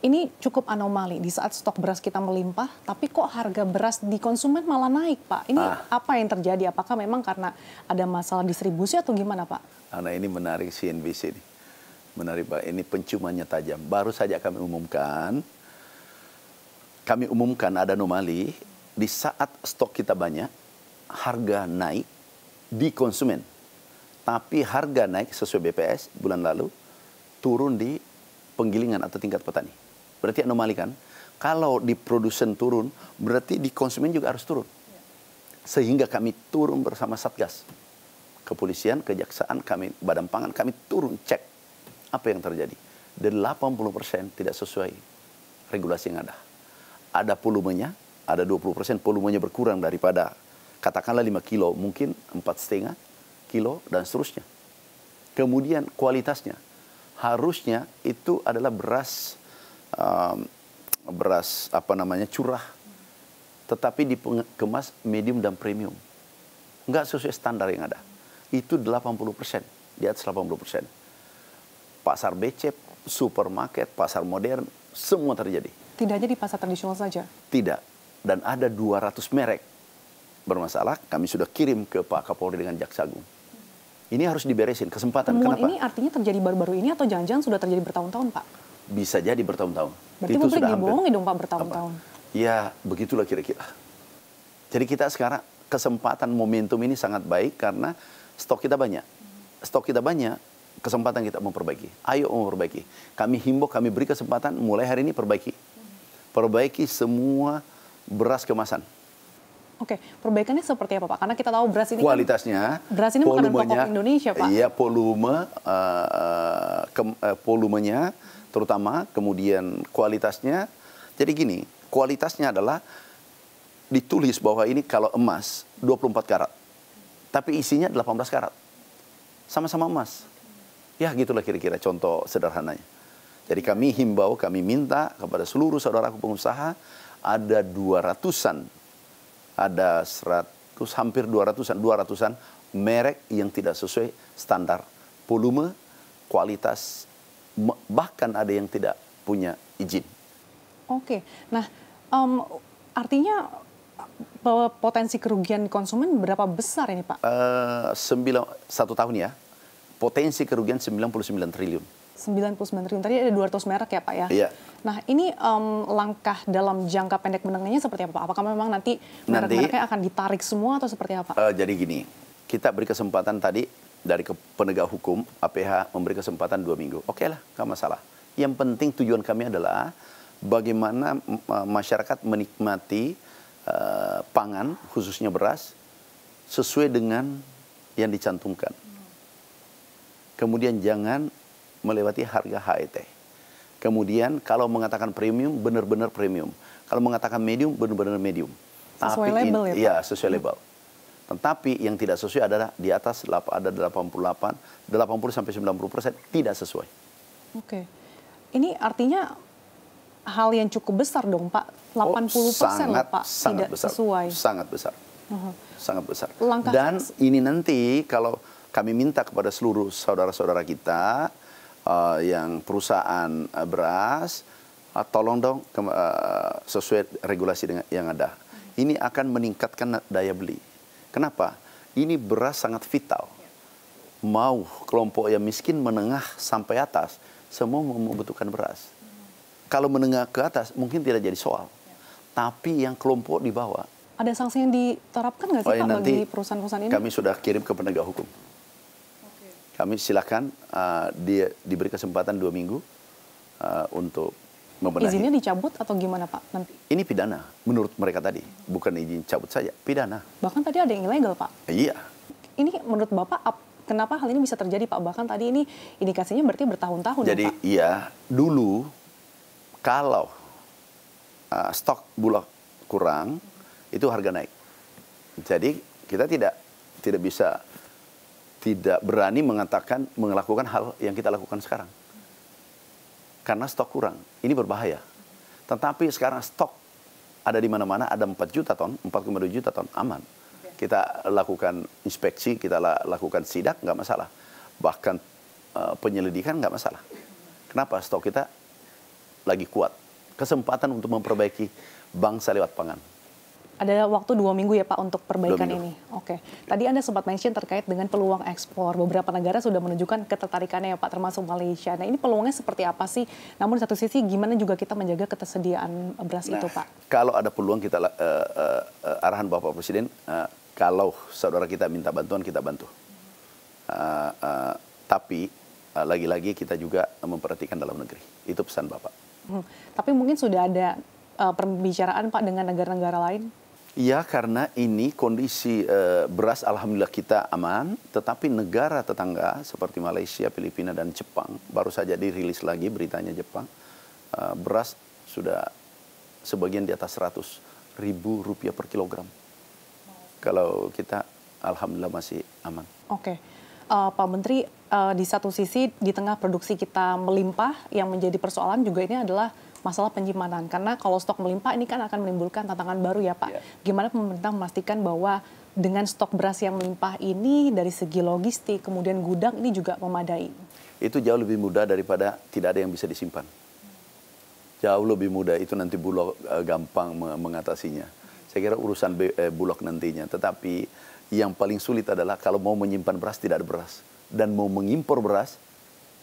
ini cukup anomali di saat stok beras kita melimpah, tapi kok harga beras di konsumen malah naik, Pak? Ini apa yang terjadi? Apakah memang karena ada masalah distribusi atau gimana, Pak? Nah, ini menarik CNBC ini. Menarik, Pak. Ini penciumannya tajam. Baru saja kami umumkan ada anomali di saat stok kita banyak, harga naik di konsumen. Tapi harga naik sesuai BPS bulan lalu, turun di penggilingan atau tingkat petani. Berarti anomali kan? Kalau di produsen turun, berarti di konsumen juga harus turun. Sehingga kami turun bersama Satgas. Kepolisian, kejaksaan, kami, Badan Pangan, kami turun cek apa yang terjadi. Dan 80% tidak sesuai regulasi yang ada. Ada volumenya, ada 20% volumenya berkurang daripada katakanlah 5 kilo, mungkin 4,5 kilo dan seterusnya. Kemudian kualitasnya, harusnya itu adalah beras curah, tetapi dikemas medium dan premium. Enggak sesuai standar yang ada. Itu 80%, di atas 80%. Pasar becek, supermarket, pasar modern, semua terjadi. Tidak aja di pasar tradisional saja? Tidak. Dan ada 200 merek bermasalah, kami sudah kirim ke Pak Kapolri dengan Jaksa Agung. Ini harus diberesin, kesempatan. Temuan kenapa? Ini artinya terjadi baru-baru ini atau jangan-jangan sudah terjadi bertahun-tahun, Pak? Bisa jadi bertahun-tahun. Berarti publik dibohongi dong, Pak, bertahun-tahun? Ya, begitulah kira-kira. Jadi kita sekarang, kesempatan momentum ini sangat baik karena stok kita banyak. Stok kita banyak, kesempatan kita memperbaiki. Ayo memperbaiki. Kami himbau, kami beri kesempatan, mulai hari ini perbaiki. Perbaiki semua beras kemasan. Oke, perbaikannya seperti apa, Pak? Karena kita tahu beras ini kualitasnya, kan, beras ini makanan pokok Indonesia, Pak. Iya, volumenya terutama, kemudian kualitasnya. Jadi gini, kualitasnya adalah ditulis bahwa ini kalau emas 24 karat, tapi isinya 18 karat. Sama-sama emas. Ya, gitulah kira-kira contoh sederhananya. Jadi kami himbau, kami minta kepada seluruh saudaraku pengusaha, ada 200-an, ada 100, hampir 200-an merek yang tidak sesuai standar volume, kualitas, bahkan ada yang tidak punya izin. Oke, nah artinya potensi kerugian konsumen berapa besar ini, Pak? 1 tahun ya, potensi kerugian 99 triliun. 99 triliun, tadi ada 200 merek ya, Pak ya? Iya. Nah, ini langkah dalam jangka pendek menengahnya seperti apa, Pak? Apakah memang nanti merek-mereknya akan ditarik semua atau seperti apa? Jadi gini, kita beri kesempatan tadi dari penegak hukum, APH memberi kesempatan 2 minggu. Oke lah, nggak masalah. Yang penting tujuan kami adalah bagaimana masyarakat menikmati pangan, khususnya beras, sesuai dengan yang dicantumkan. Kemudian jangan melewati harga HET. Kemudian kalau mengatakan premium, benar-benar premium. Kalau mengatakan medium, benar-benar medium. Sesuai label ya, Pak? Iya, sesuai label. Tetapi yang tidak sesuai adalah di atas ada 80-90% tidak sesuai. Oke. Ini artinya hal yang cukup besar dong, Pak. 80% loh, Pak, tidak besar, sesuai. Sangat besar. Sangat besar. Langkah Dan ini nanti kalau kami minta kepada seluruh saudara-saudara kita yang perusahaan beras, tolong dong sesuai regulasi yang ada. Ini akan meningkatkan daya beli. Kenapa? Ini beras sangat vital. Mau kelompok yang miskin, menengah sampai atas, semua membutuhkan beras. Kalau menengah ke atas mungkin tidak jadi soal. Tapi yang kelompok di bawah. Ada sanksi yang diterapkan nggak sih, Pak, bagi perusahaan-perusahaan ini? Kami sudah kirim ke penegak hukum. Kami silakan dia diberi kesempatan 2 minggu untuk membenahi. Izinnya dicabut atau gimana, Pak, nanti? Ini pidana menurut mereka tadi, bukan izin cabut saja, pidana. Bahkan tadi ada yang ilegal, Pak. Iya. Ini menurut Bapak kenapa hal ini bisa terjadi, Pak? Bahkan tadi ini indikasinya berarti bertahun-tahun. Jadi ya, Pak? iya, dulu kalau stok bulog kurang, itu harga naik. Jadi kita tidak bisa, tidak berani melakukan hal yang kita lakukan sekarang. Karena stok kurang, ini berbahaya. Tetapi sekarang stok ada di mana-mana, ada 4 juta ton, 4,2 juta ton, aman. Kita lakukan inspeksi, kita lakukan sidak, nggak masalah. Bahkan penyelidikan nggak masalah. Kenapa? Stok kita lagi kuat. Kesempatan untuk memperbaiki bangsa lewat pangan. Ada waktu 2 minggu ya Pak untuk perbaikan ini. Oke. Tadi Anda sempat mention terkait dengan peluang ekspor. Beberapa negara sudah menunjukkan ketertarikannya ya Pak, termasuk Malaysia. Nah ini peluangnya seperti apa sih? Namun di satu sisi gimana juga kita menjaga ketersediaan beras itu Pak? Kalau ada peluang kita arahan Bapak Presiden, kalau saudara kita minta bantuan kita bantu. Tapi lagi-lagi kita juga memperhatikan dalam negeri. Itu pesan Bapak. Tapi mungkin sudah ada pembicaraan Pak dengan negara-negara lain? Ya, karena ini kondisi beras alhamdulillah kita aman, tetapi negara tetangga seperti Malaysia, Filipina, dan Jepang, baru saja dirilis lagi beritanya Jepang, beras sudah sebagian di atas 100.000 rupiah per kilogram. Kalau kita alhamdulillah masih aman. Oke. Pak Menteri, di satu sisi di tengah produksi kita melimpah, yang menjadi persoalan juga ini adalah masalah penyimpanan. Karena kalau stok melimpah ini kan akan menimbulkan tantangan baru ya Pak. Yeah. Gimana pemerintah memastikan bahwa dengan stok beras yang melimpah ini dari segi logistik, kemudian gudang ini juga memadai? Itu jauh lebih mudah daripada tidak ada yang bisa disimpan. Jauh lebih mudah, itu nanti Bulog gampang mengatasinya. Saya kira urusan Bulog nantinya. Tetapi yang paling sulit adalah kalau mau menyimpan beras tidak ada beras. Dan mau mengimpor beras,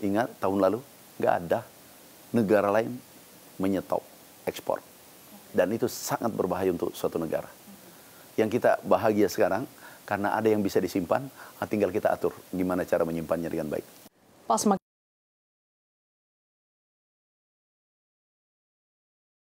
ingat tahun lalu nggak ada negara lain menyetop ekspor. Dan itu sangat berbahaya untuk suatu negara. Yang kita bahagia sekarang, karena ada yang bisa disimpan, tinggal kita atur gimana cara menyimpannya dengan baik. Pak,